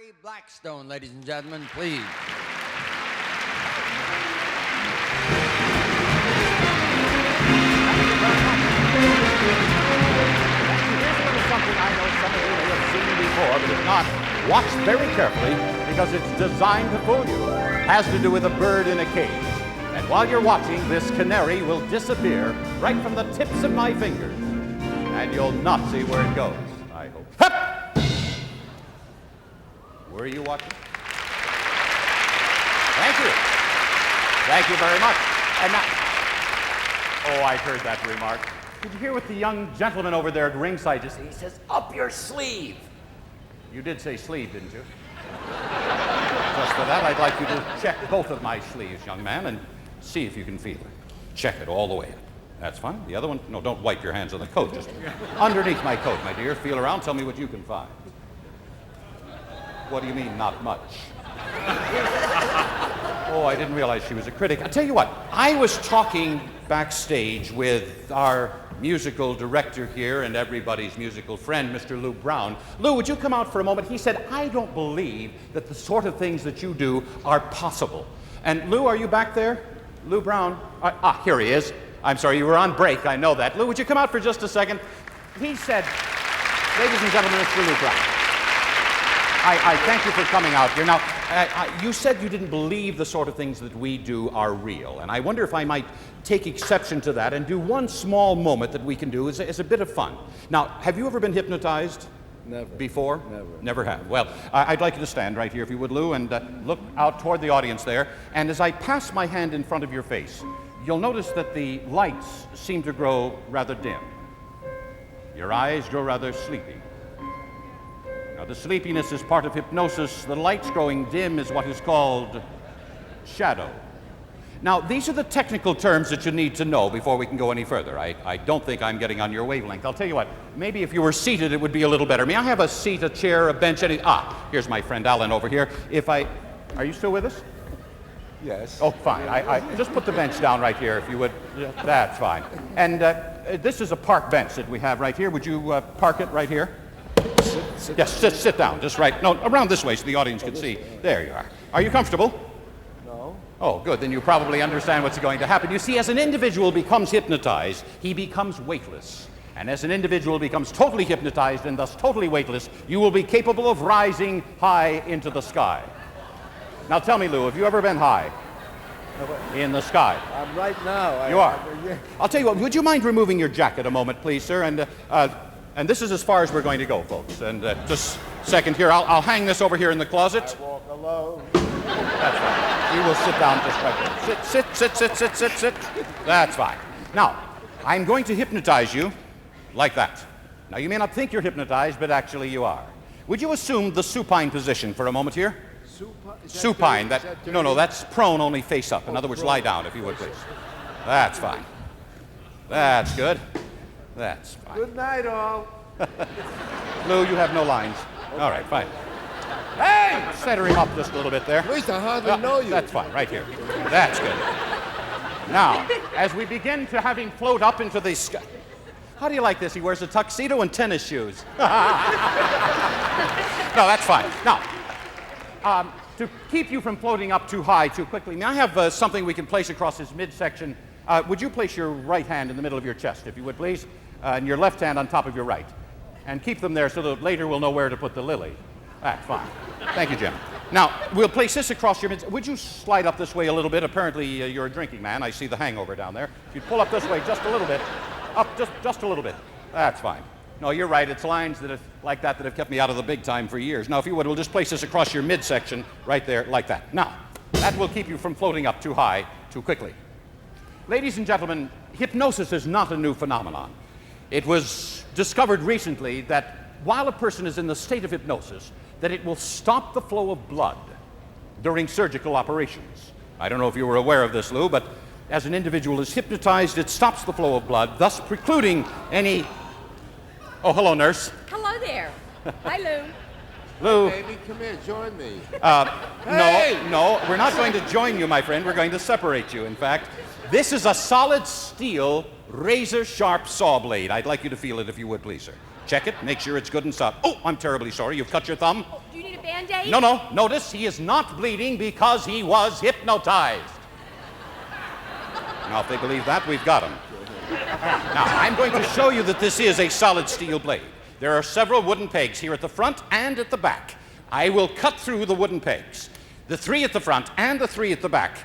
Larry Blackstone, ladies and gentlemen, please. Something I know some of you may have seen before, but if not, watch very carefully because it's designed to fool you. It has to do with a bird in a cage. And while you're watching, this canary will disappear right from the tips of my fingers. And you'll not see where it goes, I hope. Hup! Were you watching? Thank you. Thank you very much. And now, oh, I heard that remark. Did you hear what the young gentleman over there at ringside just said? He says, up your sleeve. You did say sleeve, didn't you? Just for that, I'd like you to check both of my sleeves, young man, and see if you can feel it. Check it all the way up. That's fine. The other one, no, don't wipe your hands on the coat. Just underneath my coat, my dear. Feel around. Tell me what you can find. What do you mean, not much? Oh, I didn't realize she was a critic. I'll tell you what, I was talking backstage with our musical director here and everybody's musical friend, Mr. Lou Brown. Lou, would you come out for a moment? He said, I don't believe that the sort of things that you do are possible. And Lou, are you back there? Lou Brown? Here he is. I'm sorry, you were on break, I know that. Lou, would you come out for just a second? He said, ladies and gentlemen, Mr. Lou Brown. I thank you for coming out here. Now, you said you didn't believe the sort of things that we do are real, and I wonder if I might take exception to that and do one small moment that we can do as a bit of fun. Now, have you ever been hypnotized? Never. Before? Never. Never have. Well, I'd like you to stand right here, if you would, Lou, and look out toward the audience there. And as I pass my hand in front of your face, you'll notice that the lights seem to grow rather dim. Your eyes grow rather sleepy. Now, the sleepiness is part of hypnosis. The lights growing dim is what is called shadow. Now, these are the technical terms that you need to know before we can go any further. I don't think I'm getting on your wavelength. I'll tell you what, maybe if you were seated, it would be a little better. May I have a seat, a chair, a bench, any... here's my friend Alan over here. Are you still with us? Yes. Oh, fine. I just put the bench down right here, if you would. That's fine. And this is a park bench that we have right here. Would you park it right here? Yes, sit down, just right. No, around this way so the audience can see. There you are. Are you comfortable? No. Oh, good. Then you probably understand what's going to happen. You see, as an individual becomes hypnotized, he becomes weightless. And as an individual becomes totally hypnotized and thus totally weightless, you will be capable of rising high into the sky. Now tell me, Lou, have you ever been high in the sky? I'm right now. You are? I'll tell you what, would you mind removing your jacket a moment, please, sir? And this is as far as we're going to go, folks. And just a second here, I'll hang this over here in the closet. I walk alone. That's fine. You will sit down just right there. Sit. That's fine. Now, I'm going to hypnotize you like that. Now, you may not think you're hypnotized, but actually you are. Would you assume the supine position for a moment here? Supine. No, that's prone, only face up. In other words, lie down, if you would, please. That's fine. That's good. That's fine. Good night, all. Lou, you have no lines. All right, fine. Hey! Center him up just a little bit there. At least I hardly know you. That's fine, right here. That's good. Now, as we begin to have him float up into the sky. How do you like this? He wears a tuxedo and tennis shoes. No, that's fine. Now, to keep you from floating up too high too quickly, may I have something we can place across his midsection? Would you place your right hand in the middle of your chest, if you would, please? And your left hand on top of your right. And keep them there so that later we'll know where to put the lily. That's fine. Thank you, Jim. Now, we'll place this across your mid... Would you slide up this way a little bit? Apparently, you're a drinking man. I see the hangover down there. If you pull up this way just a little bit. Up just a little bit. That's fine. No, you're right. It's lines that have kept me out of the big time for years. Now, if you would, we'll just place this across your midsection right there like that. Now, that will keep you from floating up too high too quickly. Ladies and gentlemen, hypnosis is not a new phenomenon. It was discovered recently that while a person is in the state of hypnosis, that it will stop the flow of blood during surgical operations. I don't know if you were aware of this, Lou, but as an individual is hypnotized, it stops the flow of blood, thus precluding any... Oh, hello, nurse. Hello there. Hi, Lou. Lou. Baby, come here, join me. No, we're not going to join you, my friend. We're going to separate you, in fact. This is a solid steel, razor-sharp saw blade. I'd like you to feel it if you would, please, sir. Check it, make sure it's good and soft. Oh, I'm terribly sorry. You've cut your thumb? Oh, do you need a Band-Aid? No. Notice he is not bleeding because he was hypnotized. Now, if they believe that, we've got him. Now, I'm going to show you that this is a solid steel blade. There are several wooden pegs here at the front and at the back. I will cut through the wooden pegs, the 3 at the front and the 3 at the back,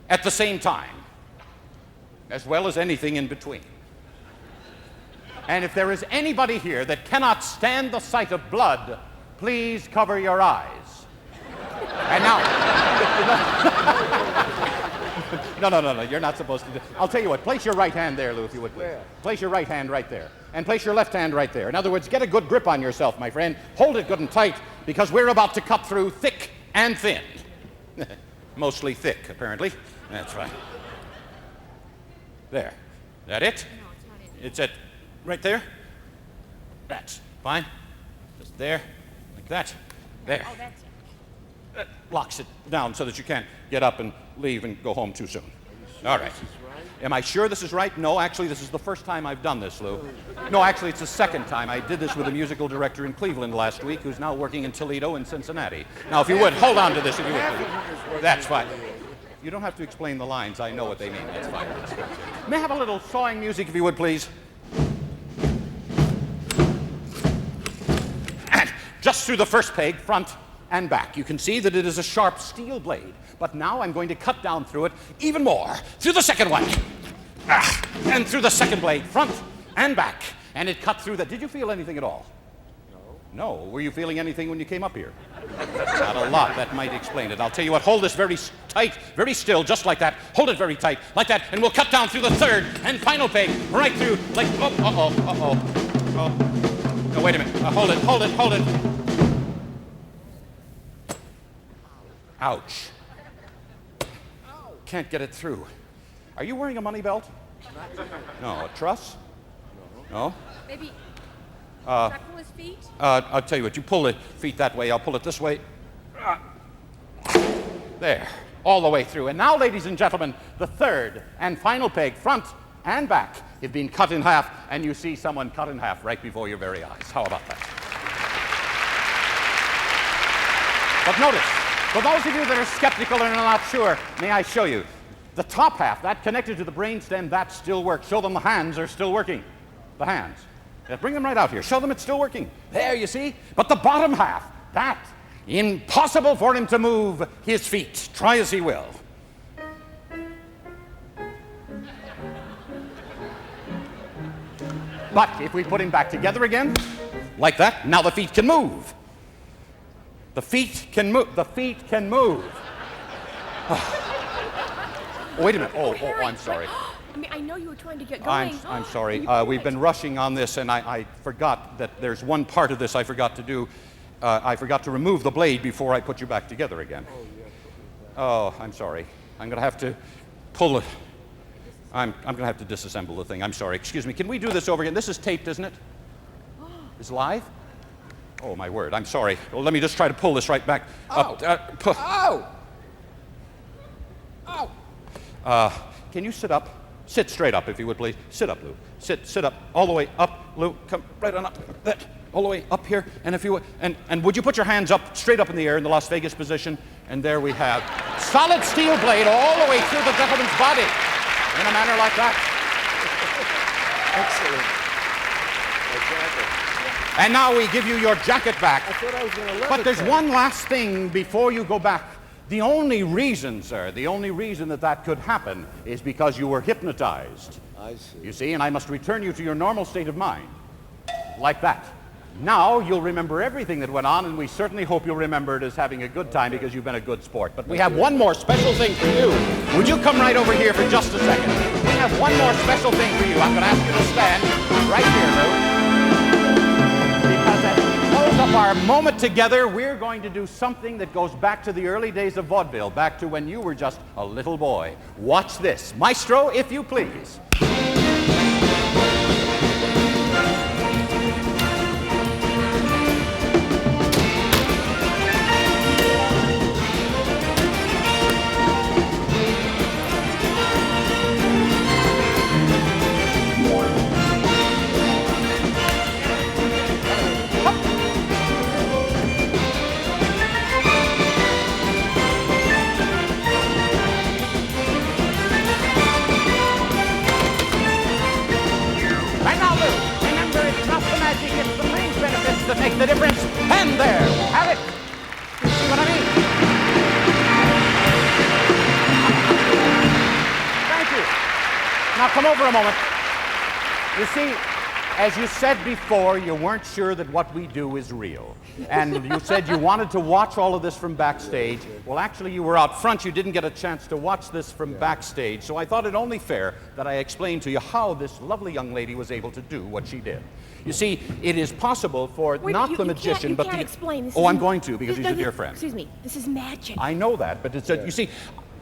at the same time, as well as anything in between. And if there is anybody here that cannot stand the sight of blood, please cover your eyes. And now, no, you're not supposed to do. I'll tell you what, place your right hand there, Lou, if you would, please. Where? Place your right hand right there. And place your left hand right there. In other words, get a good grip on yourself, my friend. Hold it good and tight, because we're about to cut through thick and thin. Mostly thick, apparently. That's right. There. That it? No, it's not in. It's it. Right there. That's fine. Just there, like that. There. Oh, that's it. That locks it down so that you can't get up and leave and go home too soon. All right. Am I sure this is right? No, actually, this is the first time I've done this, Lou. No, actually, it's the second time. I did this with a musical director in Cleveland last week who's now working in Toledo and Cincinnati. Now, if you would, hold on to this if you would, please. That's fine. You don't have to explain the lines. I know what they mean. That's fine. May I have a little sawing music if you would, please? And just through the first peg, front and back. You can see that it is a sharp steel blade. But now I'm going to cut down through it even more. Through the second one. And through the second blade, front and back. And it cut through that. Did you feel anything at all? No. Were you feeling anything when you came up here? Not a lot. That might explain it. I'll tell you what, hold this very tight, very still, just like that. Hold it very tight, like that, and we'll cut down through the third and final peg, right through, like, oh. No, wait a minute. Hold it. Ouch. Can't get it through. Are you wearing a money belt? No. A truss? No? Maybe. Should I pull his feet? I'll tell you what, you pull the feet that way, I'll pull it this way. There, all the way through. And now, ladies and gentlemen, the third and final peg, front and back, have been cut in half, and you see someone cut in half right before your very eyes. How about that? But notice, for those of you that are skeptical and are not sure, may I show you? The top half, that connected to the brainstem, that still works. Show them the hands are still working. The hands. Yeah, bring them right out here. Show them it's still working. There, you see? But the bottom half, that, impossible for him to move his feet, try as he will. But if we put him back together again, like that, now the feet can move. The feet can move. The feet can move. Wait a minute. Oh, I'm sorry. I mean, I know you were trying to get going. I'm sorry. Can you do We've it? been rushing on this, and I forgot that there's one part of this I forgot to do. I forgot to remove the blade before I put you back together again. Oh, I'm sorry. I'm going to have to pull it. I'm going to have to disassemble the thing. I'm sorry. Excuse me. Can we do this over again? This is taped, isn't it? It's live? Oh, my word. I'm sorry. Well, let me just try to pull this right back up. Can you sit up? Sit straight up, if you would, please. Sit up, Lou. Sit up, all the way up, Lou. Come right on up. That, all the way up here. And if you would, and would you put your hands up, straight up in the air in the Las Vegas position? And there we have solid steel blade all the way through the gentleman's body in a manner like that. Excellent. And now we give you your jacket back. I thought I was going to levitate. But there's one last thing before you go back. The only reason, sir, the only reason that could happen is because you were hypnotized. I see. You see, and I must return you to your normal state of mind. Like that. Now you'll remember everything that went on, and we certainly hope you'll remember it as having a good time because you've been a good sport. But we have one more special thing for you. Would you come right over here for just a second? We have one more special thing for you. I'm going to ask you to stand right here, Lou. Because as we close up our moment together, we're going to do something that goes back to the early days of vaudeville, back to when you were just a little boy. Watch this. Maestro, if you please. And there, have it. See what I mean? Thank you. Now come over a moment. You see, as you said before, you weren't sure that what we do is real. And you said you wanted to watch all of this from backstage. Well, actually, you were out front. You didn't get a chance to watch this from backstage. So I thought it only fair that I explained to you how this lovely young lady was able to do what she did. You see, it is possible for Wait, not you- the you magician, can't, but you can't the... explain. This Oh, is- I'm going to, because this- he's a this- dear friend. Excuse me. This is magic. I know that, but it's you see,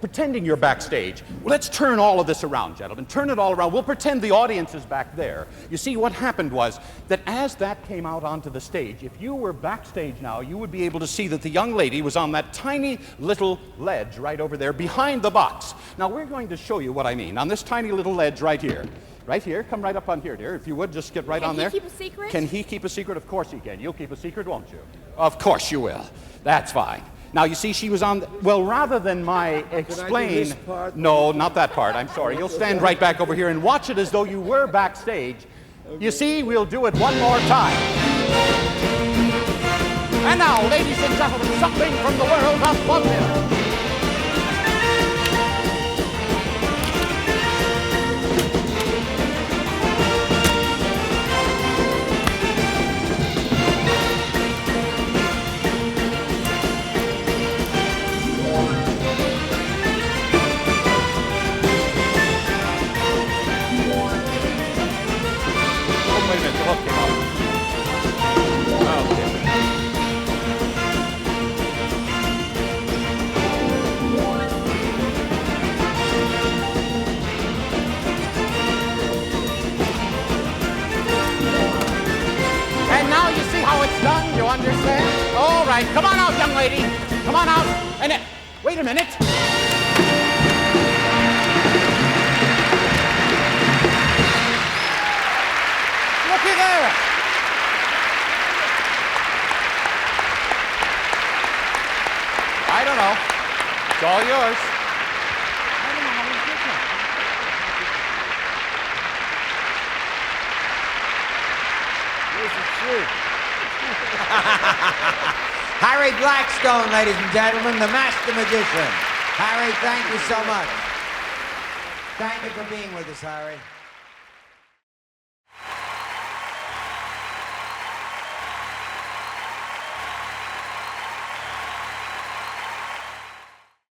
pretending you're backstage. Let's turn all of this around, gentlemen. Turn it all around. We'll pretend the audience is back there. You see, what happened was that as that came out onto the stage, if you were backstage now, you would be able to see that the young lady was on that tiny little ledge right over there behind the box. Now, we're going to show you what I mean. On this tiny little ledge right here. Right here. Come right up on here, dear. If you would, just get right on there. Can he keep a secret? Can he keep a secret? Of course he can. You'll keep a secret, won't you? Of course you will. That's fine. Now, you see, she was on... well, rather than my explain... this part? No, not that part. I'm sorry. You'll stand right back over here and watch it as though you were backstage. You see, we'll do it one more time. And now, ladies and gentlemen, something from the world of vaudeville. Oh, wait a minute. The hook came off. Okay. And now you see how it's done, you understand? All right, come on out, young lady. Come on out. And wait a minute. Looky there. I don't know. It's all yours. I don't know how you did that. Where's the truth? Harry Blackstone, ladies and gentlemen, the master magician. Harry, thank you so much. Thank you for being with us, Harry.